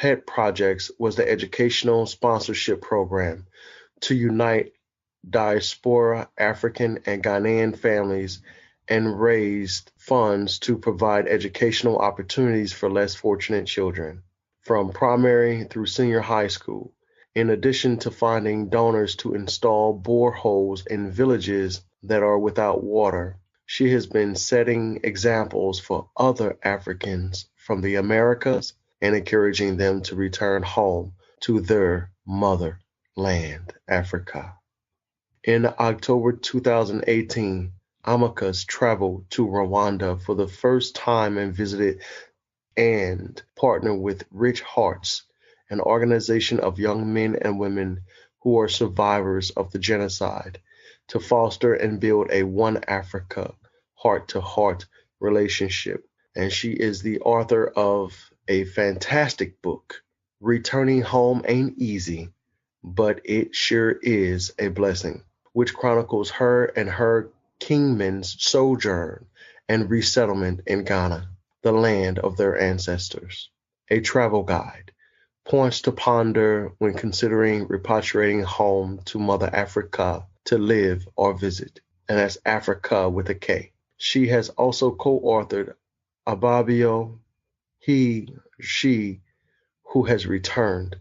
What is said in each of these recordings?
pet projects was the educational sponsorship program to unite diaspora African and Ghanaian families and raised funds to provide educational opportunities for less fortunate children, from primary through senior high school. In addition to finding donors to install boreholes in villages that are without water, she has been setting examples for other Africans from the Americas and encouraging them to return home to their motherland, Africa. In October 2018, IMAHKÜS traveled to Rwanda for the first time and visited and partnered with Rich Hearts, an organization of young men and women who are survivors of the genocide, to foster and build a One Africa heart-to-heart relationship. And she is the author of a fantastic book, Returning Home Ain't Easy, but It Sure Is a Blessing, which chronicles her and her Kingman's sojourn and resettlement in Ghana, the land of their ancestors. A travel guide, points to ponder when considering repatriating home to Mother Africa to live or visit, and that's Africa with a K. She has also co-authored Ababio, She Who Has Returned,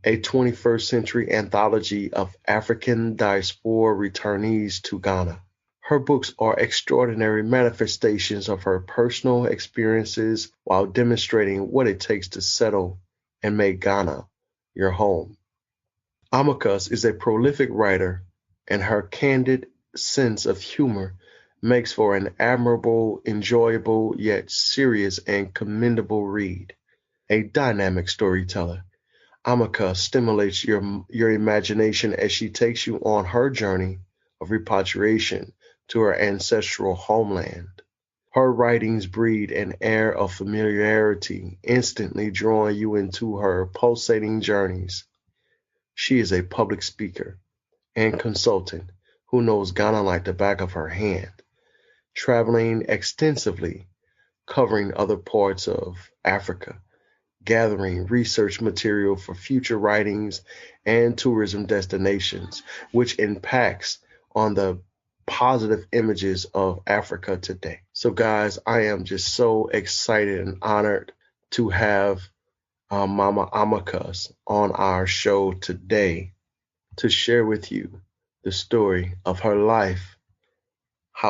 a 21st century anthology of African diaspora returnees to Ghana. Her books are extraordinary manifestations of her personal experiences while demonstrating what it takes to settle and make Ghana your home. IMAHKÜS is a prolific writer, and her candid sense of humor makes for an admirable, enjoyable, yet serious and commendable read. A dynamic storyteller, IMAHKÜS stimulates your imagination as she takes you on her journey of repatriation to her ancestral homeland. Her writings breed an air of familiarity, instantly drawing you into her pulsating journeys. She is a public speaker and consultant who knows Ghana like the back of her hand, traveling extensively, covering other parts of Africa, gathering research material for future writings and tourism destinations, which impacts on the positive images of Africa today. So guys, I am just so excited and honored to have Mama IMAHKÜS on our show today to share with you the story of her life,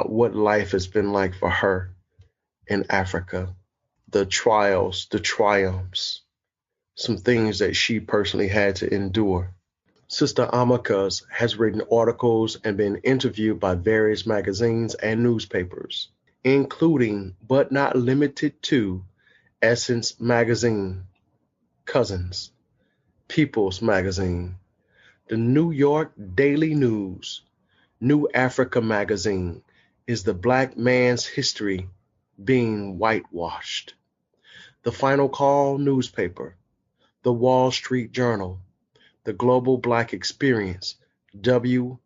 what life has been like for her in Africa, the trials, the triumphs, some things that she personally had to endure. Sister IMAHKÜS has written articles and been interviewed by various magazines and newspapers, including but not limited to Essence Magazine, Cousins, People's Magazine, the New York Daily News, New Africa Magazine, Is the Black Man's History Being Whitewashed, The Final Call newspaper, The Wall Street Journal, The Global Black Experience, WLIB,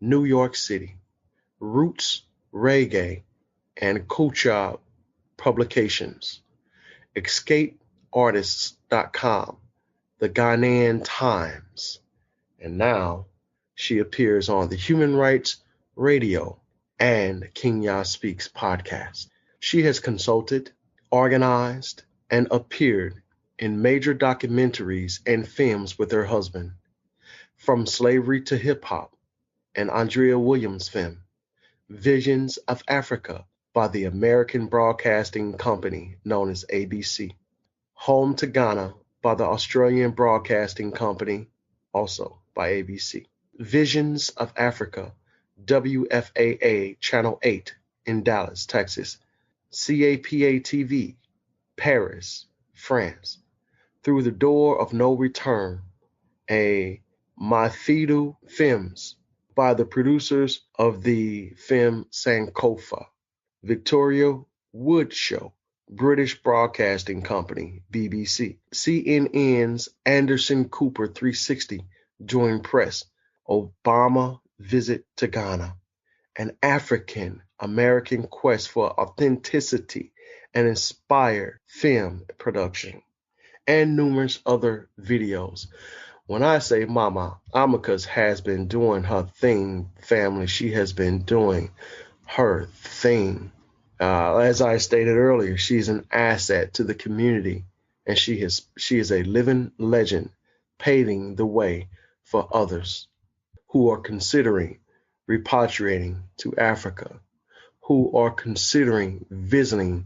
New York City, Roots, Reggae, and Culture Publications, EscapeArtists.com, The Ghanaian Times, and now she appears on the Human Rights Radio and Kenya Speaks podcast. She has consulted, organized, and appeared in major documentaries and films with her husband, From Slavery to Hip Hop, an Andrea Williams film, Visions of Africa by the American Broadcasting Company known as ABC, Home to Ghana by the Australian Broadcasting Company, also by ABC, Visions of Africa, WFAA Channel 8 in Dallas, Texas, CAPA TV, Paris, France, Through the Door of No Return, a Mathidu Films by the producers of the film Sankofa, Victoria Wood Show, British Broadcasting Company, BBC, CNN's Anderson Cooper 360, Joint Press, Obama Visit to Ghana, An African American Quest for Authenticity, and inspired film production, and numerous other videos. When I say Mama IMAHKÜS has been doing her thing, family, she has been doing her thing. As I stated earlier, she's an asset to the community, and she is a living legend, paving the way for others who are considering repatriating to Africa, who are considering visiting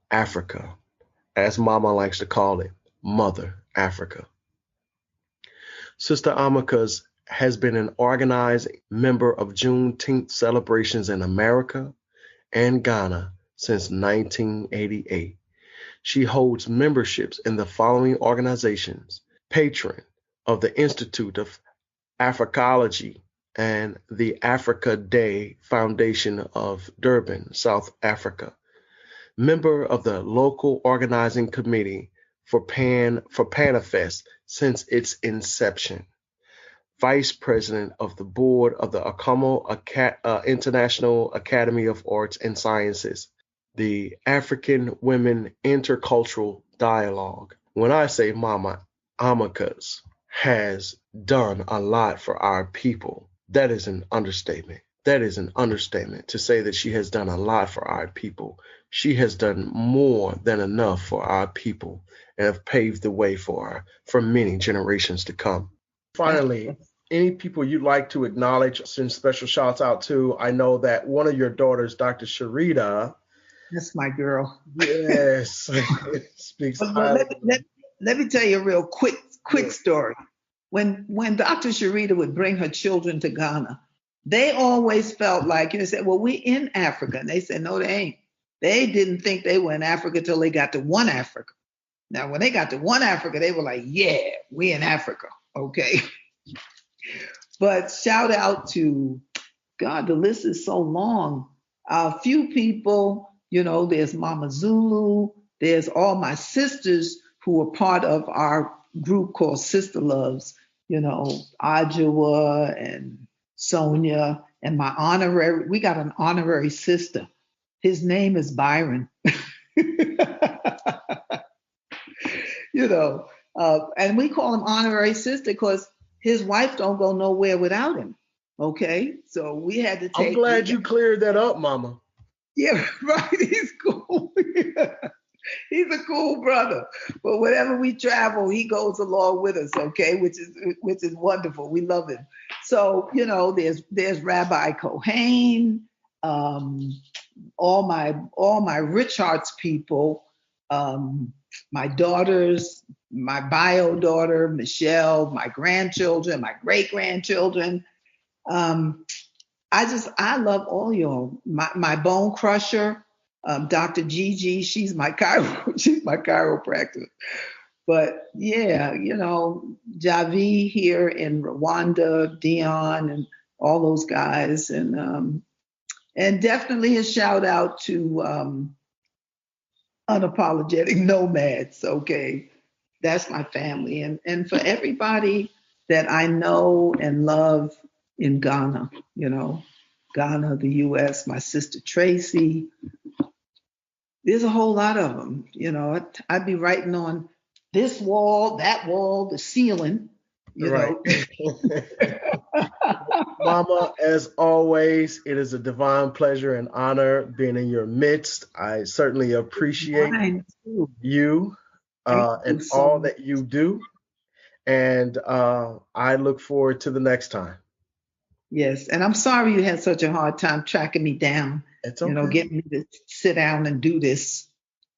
Africa, as Mama likes to call it, Mother Africa. Sister IMAHKÜS has been an organized member of Juneteenth celebrations in America and Ghana since 1988. She holds memberships in the following organizations: patron of the Institute of Africology and the Africa Day Foundation of Durban, South Africa, member of the local organizing committee for Panafest since its inception, vice president of the board of the International Academy of Arts and Sciences, the African Women Intercultural Dialogue. When I say Mama IMAHKÜS has done a lot for our people, that is an understatement. That is an understatement to say that she has done a lot for our people. She has done more than enough for our people and have paved the way for many generations to come. Finally, any people you'd like to acknowledge, send special shouts out to. I know that one of your daughters, Dr. Sharita. That's my girl. Yes. Speaks highly. Let me tell you a real quick story. When Dr. Sharita would bring her children to Ghana, they always felt like, you know, said, well, we're in Africa. And they said, no, they ain't. They didn't think they were in Africa till they got to one Africa. Now, when they got to one Africa, they were like, yeah, we in Africa. Okay. But shout out to God, the list is so long. A few people, you know, there's Mama Zulu, there's all my sisters who are part of our group called Sister Loves, you know, Ajua and Sonia, and we got an honorary sister. His name is Byron. You know, and we call him honorary sister because his wife don't go nowhere without him. Okay, so we had to take. I'm glad you cleared that up, Mama. Yeah, right. He's cool. He's a cool brother. But whenever we travel, he goes along with us. Okay, which is wonderful. We love him. So you know, there's Rabbi Kohen, all my Rich Arts people, my daughters, my bio daughter Michelle, my grandchildren, my great grandchildren. I love all y'all. My bone crusher, Dr. Gigi, she's my chiropractor. But yeah, you know, Javi here in Rwanda, Dion, and all those guys, and definitely a shout out to Unapologetic Nomads. Okay, that's my family, and for everybody that I know and love in Ghana, you know, Ghana, the U.S., my sister Tracy. There's a whole lot of them, you know. I'd be writing on this wall, that wall, the ceiling, you know. Mama, as always, it is a divine pleasure and honor being in your midst. I certainly appreciate you and all that you do. And I look forward to the next time. Yes, and I'm sorry you had such a hard time tracking me down. It's okay. You know, getting me to sit down and do this.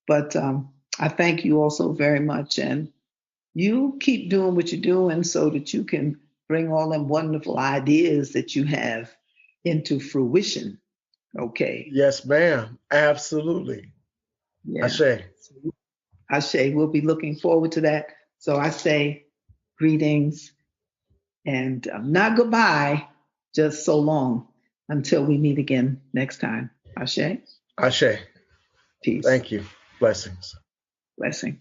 But I thank you also very much. And you keep doing what you're doing so that you can bring all them wonderful ideas that you have into fruition. Okay. Yes, ma'am. Absolutely. Yeah. Ashe. We'll be looking forward to that. So I say greetings and not goodbye, just so long until we meet again next time. Ashe. Ashe. Peace. Thank you. Blessings. Blessing.